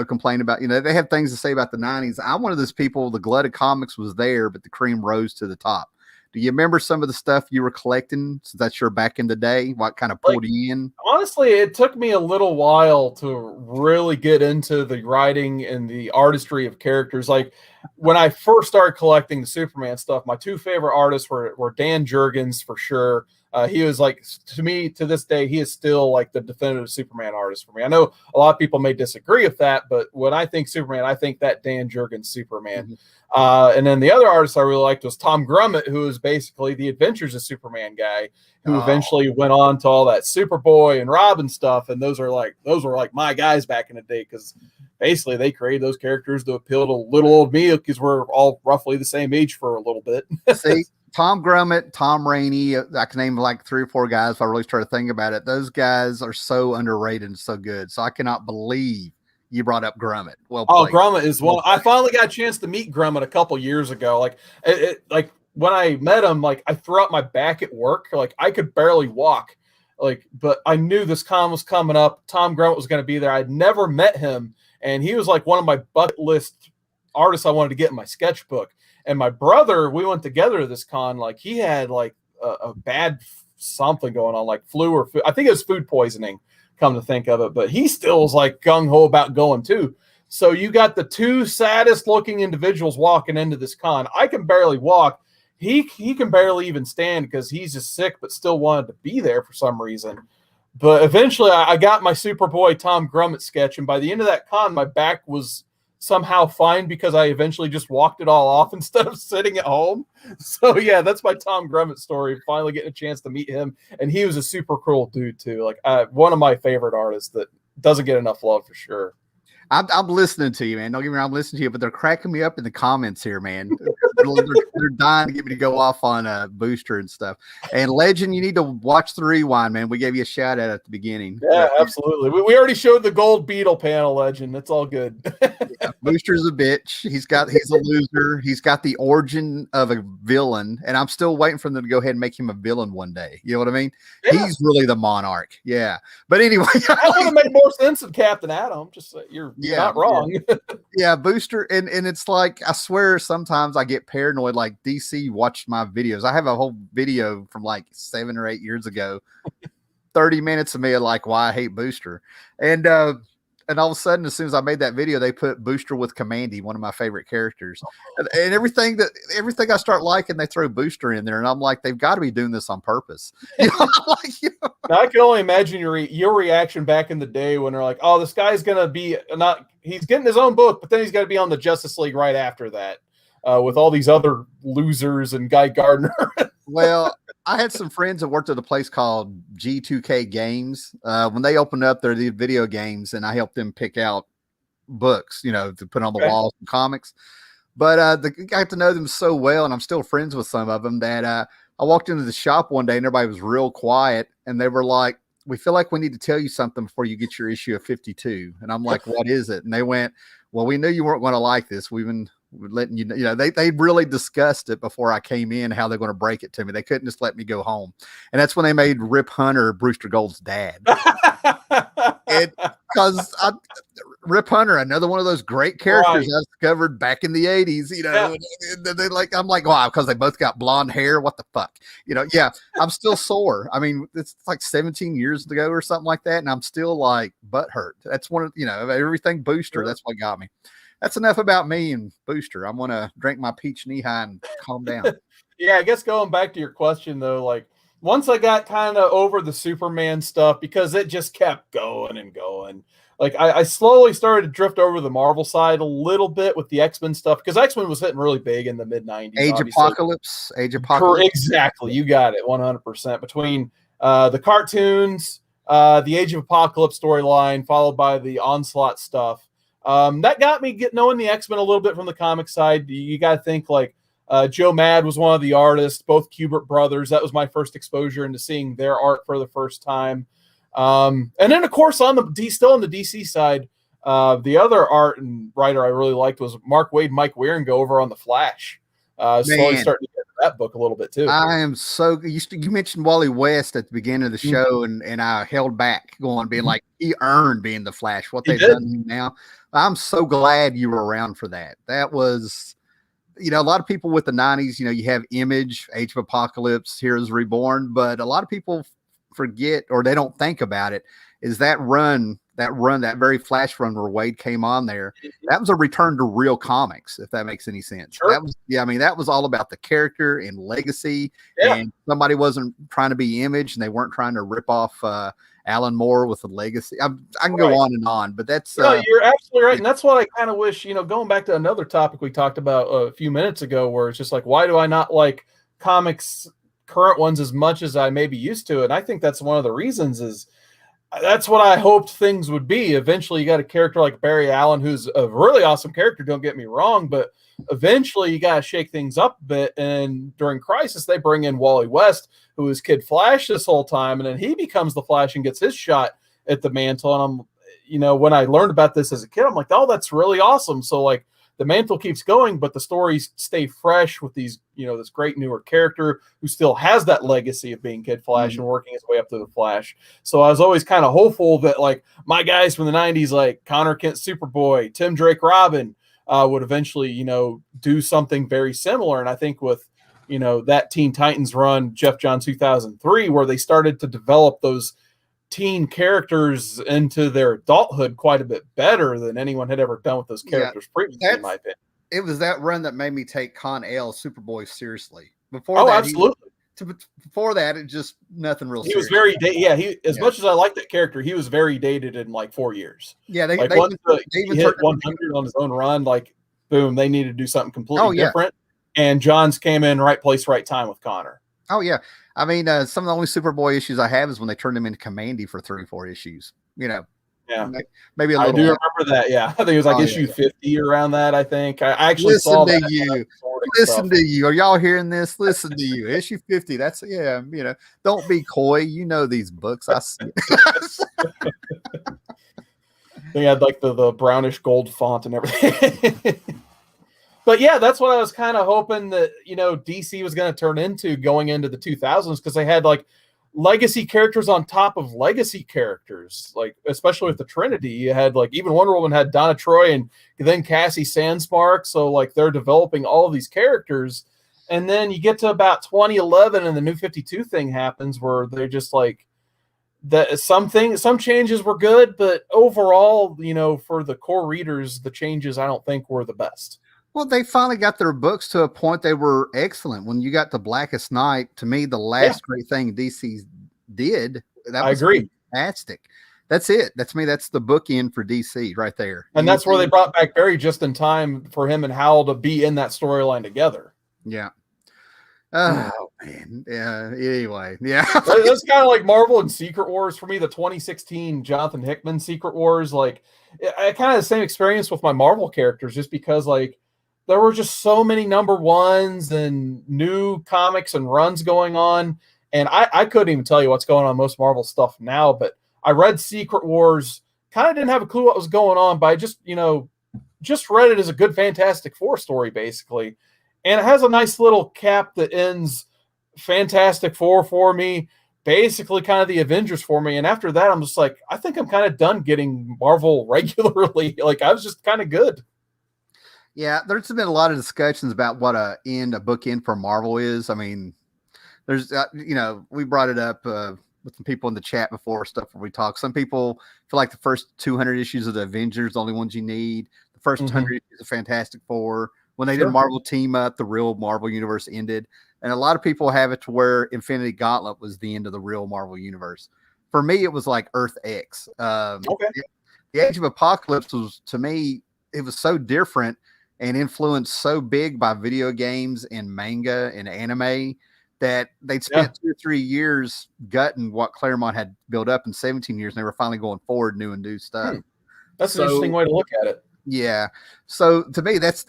complain about, they have things to say about the '90s. I'm one of those people. The glut of comics was there, but the cream rose to the top. Do you remember some of the stuff you were collecting since that's your back in the day? What kind of pulled you in? Honestly, it took me a little while to really get into the writing and the artistry of characters. Like, when I first started collecting the Superman stuff, my 2 favorite artists were Dan Jurgens, for sure. He was like, to me, to this day, he is still like the definitive Superman artist for me. I know a lot of people may disagree with that, but when I think Superman, I think that Dan Jurgens Superman. Mm-hmm. And then the other artist I really liked was Tom Grummett, who is basically the Adventures of Superman guy, who eventually went on to all that Superboy and Robin stuff. And those were like my guys back in the day, because basically they created those characters to appeal to little old me, because we're all roughly the same age for a little bit. See, Tom Grummett, Tom Rainey, I can name like 3 or 4 guys if I really start to think about it. Those guys are so underrated and so good. So I cannot believe you brought up Grummett. Well, Grummett is one. I finally got a chance to meet Grummett a couple years ago. Like when I met him, like I threw out my back at work. Like I could barely walk. But I knew this con was coming up. Tom Grummett was going to be there. I'd never met him, and he was like one of my bucket list artists I wanted to get in my sketchbook. And my brother, we went together to this con. Like he had like a bad something going on, like flu or food. I think it was food poisoning, come to think of it. But he still was like gung-ho about going too. So you got the 2 saddest looking individuals walking into this con. I can barely walk. He can barely even stand because he's just sick, but still wanted to be there for some reason. But eventually I got my Superboy Tom Grummett sketch. And by the end of that con, my back was somehow fine because I eventually just walked it all off instead of sitting at home. So yeah, that's my Tom Grummett story. Finally getting a chance to meet him. And he was a super cool dude too. Like one of my favorite artists that doesn't get enough love for sure. I'm listening to you, man. Don't get me wrong, I'm listening to you, but they're cracking me up in the comments here, man. they're dying to get me to go off on a Booster and stuff. And Legend, you need to watch the rewind, man. We gave you a shout out at the beginning. Yeah, absolutely. We already showed the Gold Beetle panel, Legend. That's all good. Yeah, Booster's a bitch. He's a loser. He's got the origin of a villain, and I'm still waiting for them to go ahead and make him a villain one day. You know what I mean? Yeah. He's really the monarch. Yeah. But anyway, that would have made more sense of Captain Atom. Just you're not wrong. Yeah, Booster, and it's like, I swear sometimes I get paranoid. Like DC watched my videos. I have a whole video from like 7 or 8 years ago, 30 minutes of me like why I hate Booster, and all of a sudden, as soon as I made that video, they put Booster with Commandy, one of my favorite characters, and everything I start liking, they throw Booster in there, and I'm like, they've got to be doing this on purpose. I can only imagine your reaction back in the day when they're like, "Oh, this guy's gonna be he's getting his own book, but then he's got to be on the Justice League right after that with all these other losers and Guy Gardner." Well, I had some friends that worked at a place called G2K Games. When they opened up their video games, and I helped them pick out books, to put on the walls and comics. But I got to know them so well, and I'm still friends with some of them, that I walked into the shop one day and everybody was real quiet, and they were like, "We feel like we need to tell you something before you get your issue of 52." And I'm like, "What is it?" And they went, "Well, we knew you weren't going to like this. We've been letting you know." They really discussed it before I came in, how they're going to break it to me. They couldn't just let me go home. And that's when they made Rip Hunter Brewster Gold's dad. Because Rip Hunter, another one of those great characters I discovered back in the 80s, they I'm like, wow, because they both got blonde hair. What the fuck? I'm still sore. I mean, it's like 17 years ago or something like that. And I'm still like butthurt. That's one of, everything Booster. That's what got me. That's enough about me and Booster. I'm going to drink my peach knee-high and calm down. Yeah, I guess going back to your question, though, like, once I got kind of over the Superman stuff, because it just kept going and going, like, I slowly started to drift over the Marvel side a little bit with the X-Men stuff, because X-Men was hitting really big in the mid-90s. Age Apocalypse. Exactly. You got it, 100%. Between the cartoons, the Age of Apocalypse storyline, followed by the Onslaught stuff. That got me knowing the X-Men a little bit from the comic side. You got to think, like, Joe Mad was one of the artists, both Kubert brothers. That was my first exposure into seeing their art for the first time. And then, of course, still on the DC side, the other art and writer I really liked was Mark Waid, Mike Wieringo over on The Flash. Slowly starting to get into that book a little bit too. I am so you mentioned Wally West at the beginning of the show, and I held back, being like, he earned being the Flash. What they've done now, I'm so glad you were around for that. That was, a lot of people with the 90s, you have Image, Age of Apocalypse, Heroes Reborn, but a lot of people forget, or they don't think about it, is that very Flash run where Wade came on there. That was a return to real comics, if that makes any sense. Sure. That was all about the character and legacy. Yeah. And somebody wasn't trying to be Image, and they weren't trying to rip off Alan Moore with the legacy. I can go on and on, but that's you're absolutely right. And that's what I kind of wish, going back to another topic we talked about a few minutes ago, where it's just like, why do I not like comics, current ones, as much as I maybe used to? And I think that's one of the reasons. Is that's what I hoped things would be. Eventually you got a character like Barry Allen, who's a really awesome character, don't get me wrong, but eventually you got to shake things up a bit. And during Crisis, they bring in Wally West, who is Kid Flash this whole time, and then he becomes the Flash and gets his shot at the mantle. And I'm, when I learned about this as a kid, I'm like, oh, that's really awesome. So, like, the mantle keeps going, but the stories stay fresh with these, this great newer character who still has that legacy of being Kid Flash and working his way up to the Flash. So I was always kind of hopeful that, like, my guys from the 90s, like Connor Kent Superboy, Tim Drake Robin, would eventually, do something very similar. And I think with, that Teen Titans run, Jeff John 2003, where they started to develop those teen characters into their adulthood quite a bit better than anyone had ever done with those characters previously, in my opinion. It was that run that made me take Con-El Superboy seriously. Absolutely. Before that, it just nothing real. He was very dated. Much as I like that character, he was very dated in like 4 years. Yeah, they hit 100 on his own run. Like, boom, they needed to do something completely different. And Johns came in right place, right time with Connor. Oh yeah, I mean, some of the only Superboy issues I have is when they turned him into Commandy for 3 or 4 issues. Yeah, maybe a little. I do remember that. Yeah, I think it was like issue 50 around that. I think I actually saw that. Listen to you. Are y'all hearing this? Listen to you. Issue 50. That's Don't be coy. These books. I see. They had like the brownish gold font and everything. But yeah, that's what I was kind of hoping that, DC was going to turn into going into the 2000s, because they had like legacy characters on top of legacy characters, like especially with the Trinity. You had like even Wonder Woman had Donna Troy and then Cassie Sandsmark. So like they're developing all of these characters. And then you get to about 2011 and the New 52 thing happens, where they're just like, that some changes were good, but overall, for the core readers, the changes I don't think were the best. Well, they finally got their books to a point they were excellent. When you got the Blackest Night, to me, the last great thing DC did. I agree. Fantastic. That's it. That's me. That's the bookend for DC right there. And that's where they brought back Barry just in time for him and Hal to be in that storyline together. Yeah. Oh man, yeah. Anyway, yeah. That's kind of like Marvel and Secret Wars for me. The 2016 Jonathan Hickman Secret Wars, like I kind of had the same experience with my Marvel characters, just because like there were just so many number ones and new comics and runs going on, and I couldn't even tell you what's going on in most Marvel stuff now. But I read Secret Wars, kind of didn't have a clue what was going on, but I just read it as a good Fantastic Four story basically, and it has a nice little cap that ends Fantastic Four for me, basically kind of the Avengers for me. And after that, I'm just like, I think I'm kind of done getting Marvel regularly. Like I was just kind of good. Yeah, there's been a lot of discussions about what a book end for Marvel is. I mean, there's we brought it up with some people in the chat before stuff where we talk. Some people feel like the first 200 issues of the Avengers, the only ones you need. The first 100 issues of Fantastic Four. When they did Marvel Team Up, the real Marvel universe ended. And a lot of people have it to where Infinity Gauntlet was the end of the real Marvel universe. For me, it was like Earth X. The Age of Apocalypse was, to me, it was so different and influenced so big by video games and manga and anime that they'd spent 2 or 3 years gutting what Claremont had built up in 17 years. And they were finally going forward, new and new stuff. That's an interesting way to look at it. Yeah. So to me, that's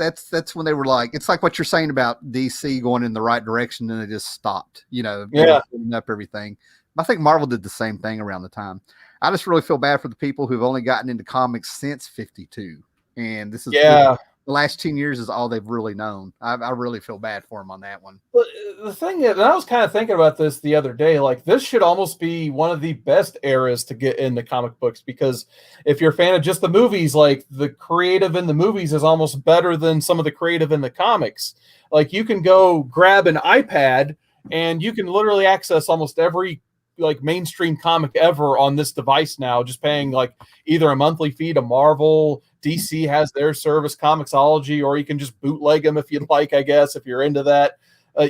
when they were like, it's like what you're saying about DC going in the right direction, and they just stopped, putting up everything. I think Marvel did the same thing around the time. I just really feel bad for the people who've only gotten into comics since 52. And this is the last 10 years is all they've really known. I really feel bad for them on that one. But the thing is, and I was kind of thinking about this the other day, like this should almost be one of the best eras to get into comic books, because if you're a fan of just the movies, like the creative in the movies is almost better than some of the creative in the comics. Like you can go grab an iPad and you can literally access almost every like mainstream comic ever on this device now, just paying like either a monthly fee to Marvel. DC has their service, Comixology, or you can just bootleg them if you'd like, I guess, if you're into that.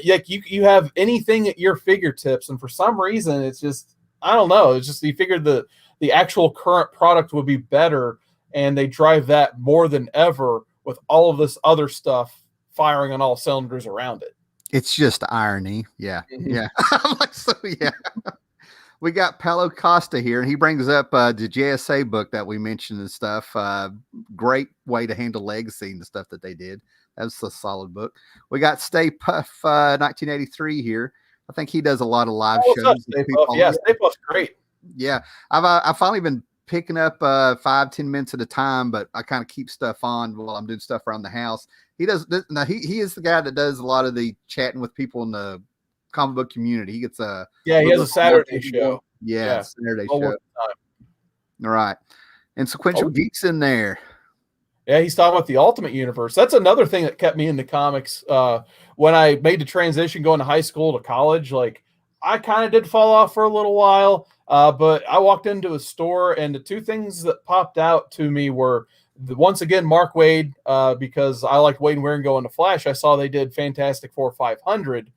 You have anything at your fingertips, and for some reason, it's just, I don't know, it's just you figured the actual current product would be better, and they drive that more than ever with all of this other stuff firing on all cylinders around it. It's just irony. Yeah. Yeah. I'm like, so yeah. We got Paulo Costa here, and he brings up the JSA book that we mentioned and stuff. Great way to handle legacy and the stuff that they did. That was a solid book. We got Stay Puff 1983 here. I think he does a lot of live shows. Up, Stay Puff? Yeah, Stay Puff's great. Yeah, I've finally been picking up 5-10 minutes at a time, but I kind of keep stuff on while I'm doing stuff around the house. He does. Now he is the guy that does a lot of the chatting with people in the comic book community. He gets he has a Saturday show. Yeah, Saturday show. All right. And Sequential Geeks in there. Yeah, he's talking about the Ultimate Universe. That's another thing that kept me in the comics. When I made the transition going to high school to college, like I kind of did fall off for a little while, but I walked into a store, and the two things that popped out to me were once again Mark Waid, because I liked Waid and Wieringo in the Flash. I saw they did Fantastic Four 500.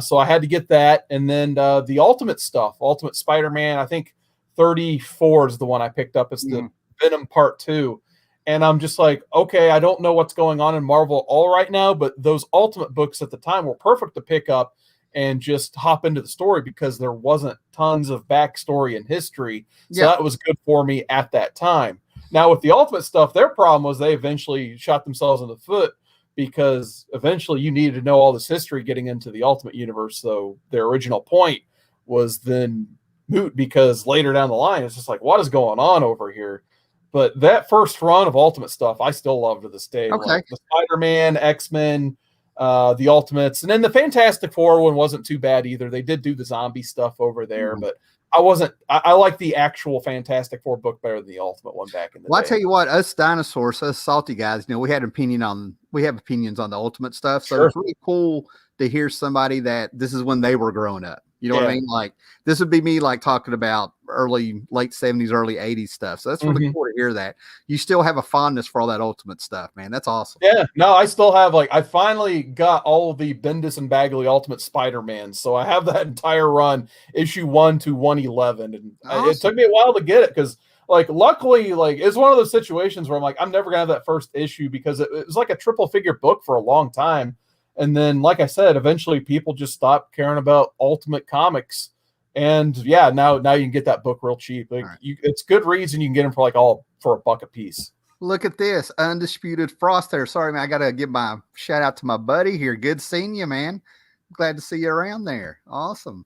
So I had to get that. And then the Ultimate stuff, Ultimate Spider-Man, I think 34 is the one I picked up. It's the Venom Part 2. And I'm just like, okay, I don't know what's going on in Marvel all right now, but those Ultimate books at the time were perfect to pick up and just hop into the story, because there wasn't tons of backstory and history. So that was good for me at that time. Now with the Ultimate stuff, their problem was they eventually shot themselves in the foot, because eventually you needed to know all this history getting into the Ultimate Universe. So their original point was then moot, because later down the line, it's just like, what is going on over here? But that first run of Ultimate stuff, I still love to this day. Okay. Like the Spider-Man, X-Men, the Ultimates, and then the Fantastic Four one wasn't too bad either. They did do the zombie stuff over there, but I like the actual Fantastic Four book better than the Ultimate one back in the day. Well, I tell you what, us dinosaurs, us salty guys, we have opinions on the Ultimate stuff. So it's really cool to hear somebody that this is when they were growing up. You know what I mean? Like this would be me like talking about late 70s, early 80s stuff. So that's really cool to hear that. You still have a fondness for all that Ultimate stuff, man. That's awesome. Yeah, no, I still have I finally got all of the Bendis and Bagley Ultimate Spider-Man. So I have that entire run, issue 1 to 111. And awesome. It took me a while to get it, because luckily, it's one of those situations where I'm like, I'm never gonna have that first issue, because it was like a triple figure book for a long time. And then, like I said, eventually people just stopped caring about Ultimate Comics. And yeah, now you can get that book real cheap. Like it's good reads, and you can get them for for $1 a piece. Look at this Undisputed Frost there. Sorry, man. I got to give my shout out to my buddy here. Good seeing you, man. Glad to see you around there. Awesome.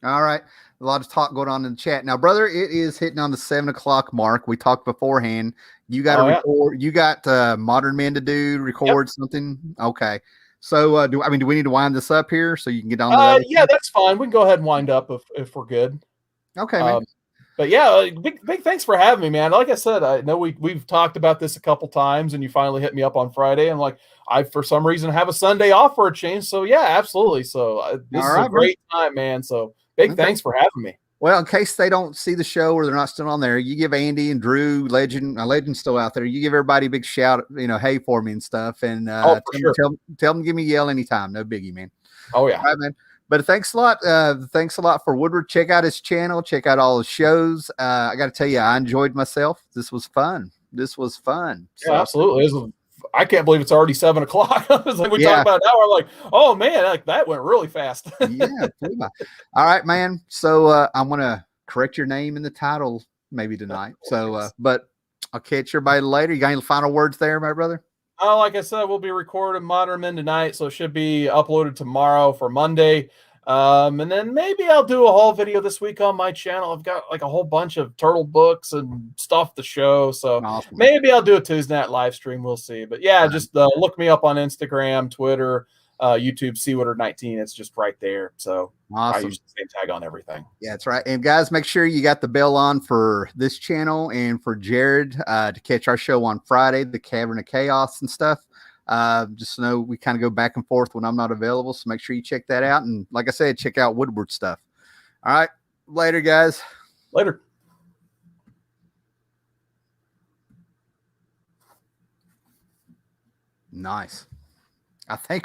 All right. A lot of talk going on in the chat. Now, brother, it is hitting on the 7 o'clock mark. We talked beforehand. You got to record. You got Modern Men to do, record something. Okay. So do we need to wind this up here so you can get on the yeah, that's fine. We can go ahead and wind up if we're good. Okay, man. But yeah, big thanks for having me, man. Like I said, I know we've talked about this a couple times, and you finally hit me up on Friday, and like I for some reason have a Sunday off for a change. So yeah, absolutely. So this is a great time, man. So big thanks for having me. Well, in case they don't see the show or they're not still on there, you give Andy and Drew, Legend's still out there. You give everybody a big shout, hey for me and stuff. And tell them to give me a yell anytime. No biggie, man. Oh yeah. All right, man. But thanks a lot. Thanks a lot for Woodward. Check out his channel. Check out all his shows. I got to tell you, I enjoyed myself. This was fun. So, yeah, absolutely. I can't believe it's already 7 o'clock. Like we talked about an hour. Like, oh man, like that went really fast. Yeah. All right, man. So I'm gonna correct your name in the title maybe tonight. So, but I'll catch everybody later. You got any final words there, my brother? Oh, like I said, we'll be recording Modern Men tonight, so it should be uploaded tomorrow for Monday. And then maybe I'll do a whole video this week on my channel. I've got like a whole bunch of turtle books and stuff to show. So maybe I'll do a Tuesday night live stream. We'll see. But yeah, just look me up on Instagram, Twitter, YouTube, CWoodard19. It's just right there. So I use the same tag on everything. Yeah, that's right. And guys, make sure you got the bell on for this channel and for Jared to catch our show on Friday, the Cavern of Chaos and stuff. Just know we kind of go back and forth when I'm not available. So make sure you check that out. And like I said, check out Woodward stuff. All right. Later, guys. Later. Nice. I think